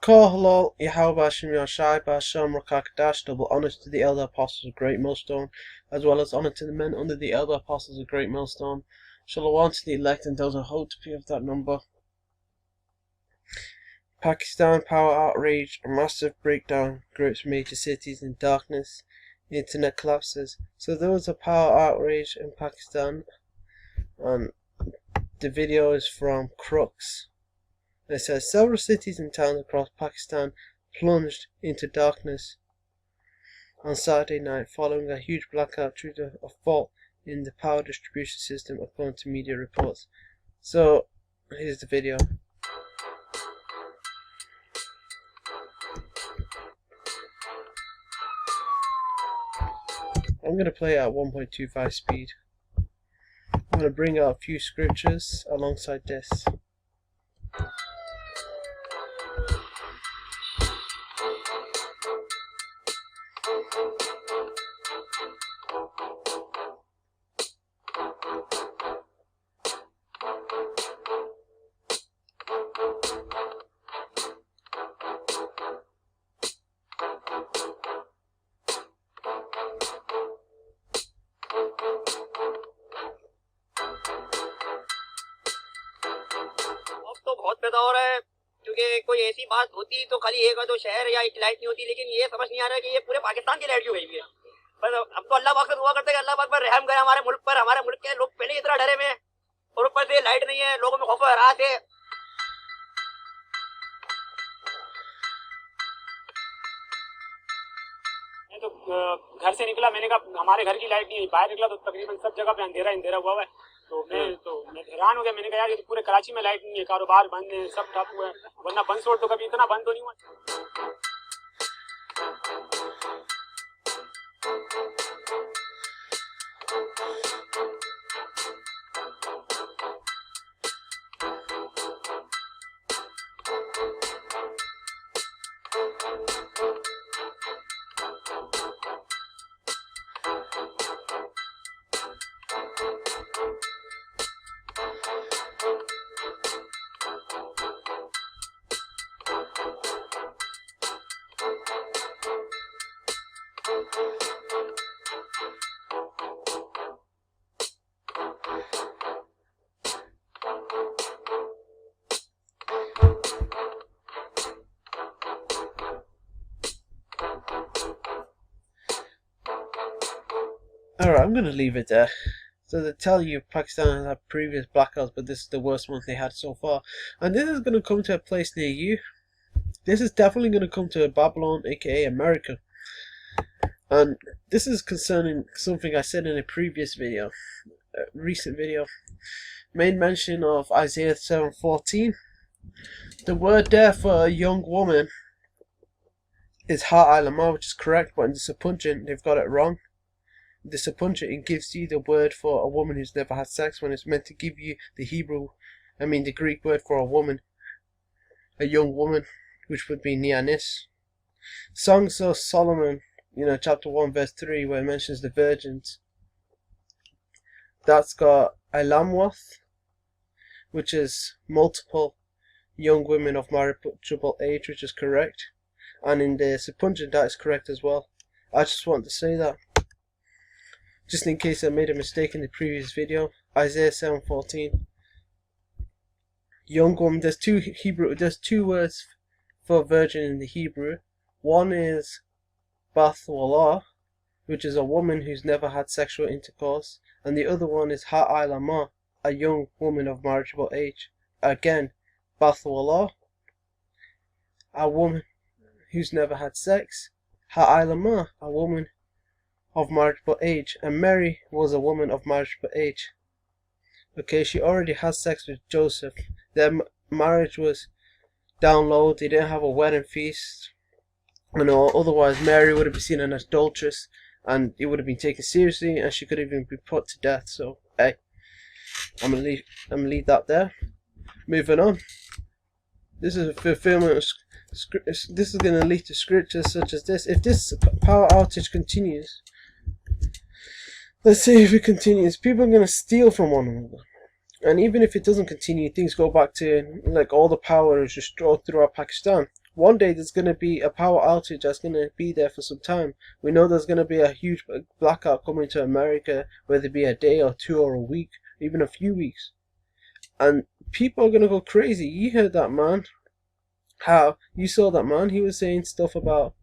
Kohlol, Yahweh Shemir Shai Basham Rakakdash, double honours to the elder apostles of Great Millstone, as well as honour to the men under the elder apostles of Great Millstone. Shalom to the elect and those who hope to be of that number. Pakistan power outrage, a massive breakdown grips major cities in darkness. Internet collapses. So there was a power outrage in Pakistan, and the video is from Crux. It says several cities and towns across Pakistan plunged into darkness on Saturday night following a huge blackout due to a fault in the power distribution system, according to media reports. So here's the video. I'm going to play at 1.25 speed. I'm going to bring out a few scriptures alongside this. तो बहुत पैदा हो रहा है, क्योंकि कोई ऐसी बात होती तो खाली एक दो शहर या एक लाइट नहीं होती, लेकिन ये समझ नहीं आ रहा है कि ये पूरे पाकिस्तान की लाइट क्यों गई है। पर अब तो अल्लाह पाक से दुआ करते हैं कि अल्लाह पाक पर रहम करे हमारे मुल्क पर। हमारे मुल्क के लोग पहले इतना डरे में, और ऊपर से लाइट नहीं है, लोगों में खौफ राहत है। तो घर से निकला, मैंने कहा हमारे घर की लाइट नहीं है। बाहर निकला तो तकरीबन सब जगह पे अंधेरा हुआ है। तो मैं हैरान हो गया। मैंने कहा यार ये तो पूरे कराची में लाइट नहीं है, कारोबार बंद है, सब ठप हुआ है। वरना बंद छोड़ तो कभी इतना बंद तो नहीं हुआ। Alright, I'm going to leave it there. So they tell you Pakistan has had previous blackouts, but this is the worst one they had so far. And this is going to come to a place near you. This is definitely going to come to Babylon, aka America. And this is concerning something I said in a previous video, a recent video. Made mention of Isaiah 7:14. The word there for a young woman is Ha'ilama, which is correct, but in the Septuagint they've got it wrong. The Septuagint, it gives you the word for a woman who's never had sex, when it's meant to give you the Greek word for a woman, a young woman, which would be Nianis. Songs of Solomon, chapter 1 verse 3, where it mentions the virgins, that's got Ilamwath, which is multiple young women of marriageable age, which is correct. And in the Septuagint that is correct as well. I just want to say that, just in case I made a mistake in the previous video. Isaiah 7:14. Young woman. There's two words for virgin in the Hebrew. One is Bath Wallah, which is a woman who's never had sexual intercourse, and the other one is Ha'ilama, a young woman of marriageable age. Again, Bath Wallah, a woman who's never had sex. Ha'ilama, a woman of marriageable age, and Mary was a woman of marriageable age. Okay, she already had sex with Joseph. Their marriage was down low. They didn't have a wedding feast, otherwise Mary would have been seen as an adulteress, and it would have been taken seriously, and she could even be put to death. So hey, I'm gonna leave that there. Moving on. This is a fulfillment of this is going to lead to scriptures such as this. If this power outage continues, let's say if it continues, people are going to steal from one another. And even if it doesn't continue, things go back to like all the power is destroyed throughout Pakistan. one day there's going to be a power outage that's going to be there for some time. We know there's going to be a huge blackout coming to America, whether it be a day or two or a week, even a few weeks. And people are going to go crazy. You heard that man. How? You saw that man. He was saying stuff about,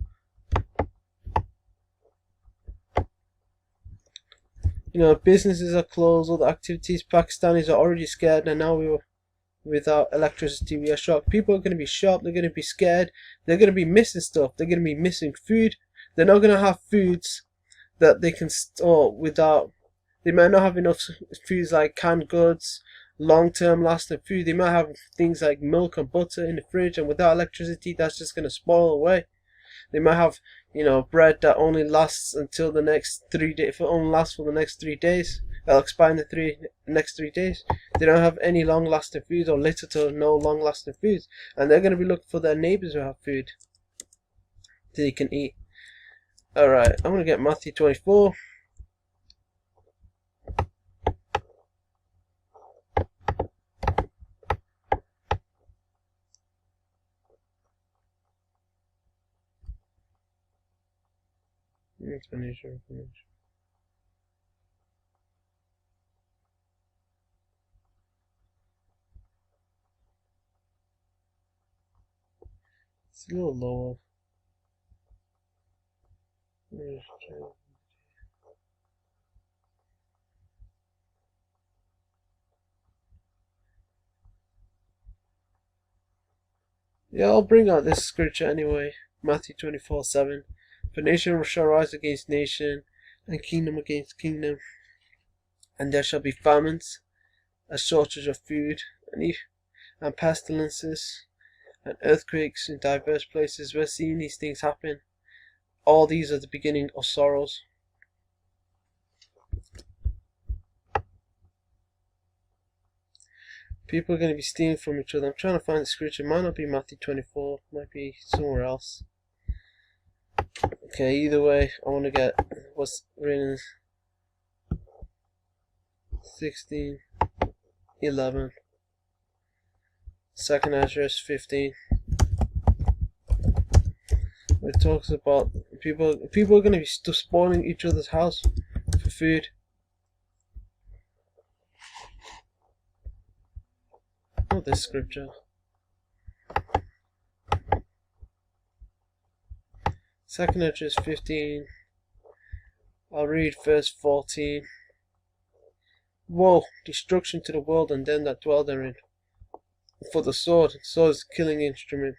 you know, businesses are closed, all the activities. Pakistanis are already scared, and now without electricity we are shocked. People are going to be shocked. They're going to be scared. They're going to be missing stuff. They're going to be missing food. They're not going to have foods that they can store without. They might not have enough foods like canned goods, long-term lasting food. They might have things like milk and butter in the fridge, and without electricity that's just going to spoil away. They might have, you know, bread that only lasts until the next 3 days. If it only lasts for the next 3 days, it'll expire in the next 3 days. They don't have any long-lasting foods, or little to no long-lasting foods, and they're going to be looking for their neighbors who have food that they can eat. Alright, I'm going to get Matthew 24. Explanation. It's a little lower. Yeah, I'll bring out this scripture anyway. Matthew 24:7. For nation shall rise against nation, and kingdom against kingdom, and there shall be famines, a shortage of food, and pestilences, and earthquakes in diverse places. We're seeing these things happen. All these are the beginning of sorrows. People are going to be stealing from each other. I'm trying to find the scripture. It might not be Matthew 24. It might be somewhere else. Okay, either way, I want to get what's written 16:11. Second address 15. It talks about people are going to be spoiling each other's house for food. Not this scripture. Second address 15. I'll read verse 14. Woe, destruction to the world and them that dwell therein. For the sword is a killing instrument.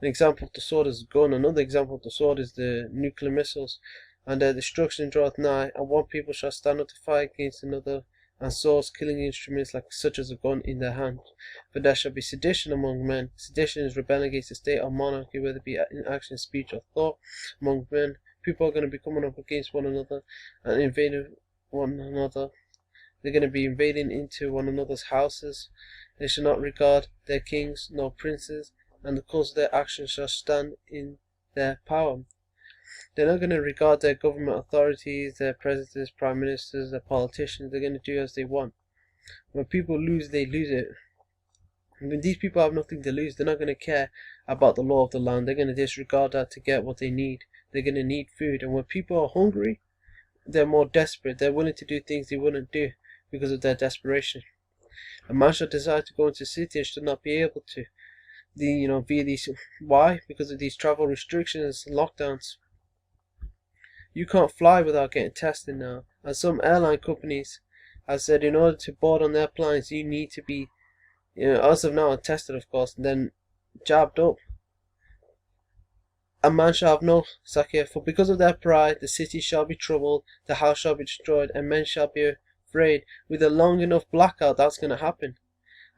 An example of the sword is a gun. Another example of the sword is the nuclear missiles. And their destruction draweth nigh, and one people shall stand up to fight against another, and swords, killing instruments like such as a gun in their hand. For there shall be sedition among men. Sedition is rebelling against the state or monarchy, whether it be in action, speech, or thought. Among men, people are going to be coming up against one another and invading one another. They're going to be invading into one another's houses. They shall not regard their kings nor princes, and the cause of their actions shall stand in their power. They're not going to regard their government authorities, their presidents, prime ministers, their politicians. They're going to do as they want. When people lose, they lose it. When these people have nothing to lose, they're not going to care about the law of the land. They're going to disregard that to get what they need. They're going to need food. And when people are hungry, they're more desperate. They're willing to do things they wouldn't do because of their desperation. A man shall desire to go into the city and shall not be able to. Via these. Why? Because of these travel restrictions and lockdowns. You can't fly without getting tested now. And some airline companies have said in order to board on their planes, you need to be, as of now, tested, of course, and then jabbed up. A man shall have no sakia, for because of their pride, the city shall be troubled, the house shall be destroyed, and men shall be afraid. With a long enough blackout, that's going to happen.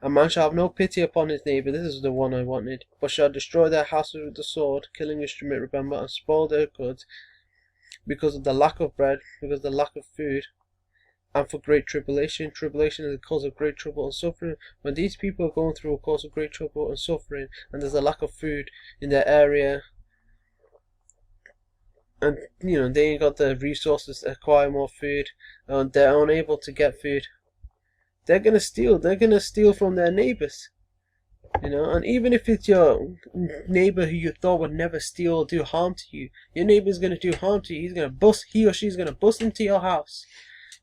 A man shall have no pity upon his neighbour, this is the one I wanted, but shall destroy their houses with the sword, killing instrument, remember, and spoil their goods, because of the lack of bread, because of the lack of food, and for great tribulation. Tribulation is a cause of great trouble and suffering. When these people are going through a cause of great trouble and suffering, and there's a lack of food in their area, and they ain't got the resources to acquire more food, and they're unable to get food, they're gonna steal from their neighbours. You know, and even if it's your neighbor who you thought would never steal or do harm to you, your neighbor's gonna do harm to you. He or she's gonna bust into your house,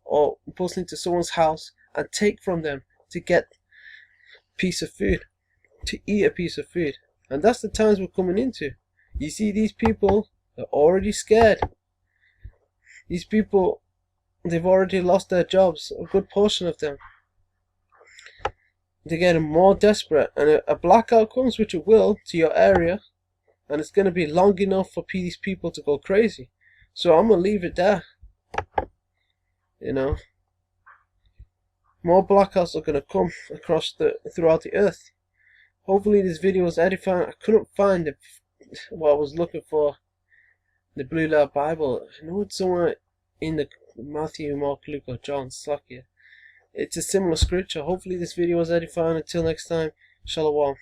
or bust into someone's house and take from them to get a piece of food, to eat a piece of food. And that's the times we're coming into. You see, these people are already scared. These people, they've already lost their jobs, a good portion of them. They're getting more desperate, and a blackout comes, which it will, to your area, and it's going to be long enough for these people to go crazy. So I'm going to leave it there. You know, more blackouts are going to come throughout the earth. Hopefully this video was edifying. I couldn't find what I was looking for, the Blue Letter Bible. I know it's somewhere in the Matthew, Mark, Luke, or John. Slack you. It's a similar scripture. Hopefully this video was edifying. Until next time, Shalom.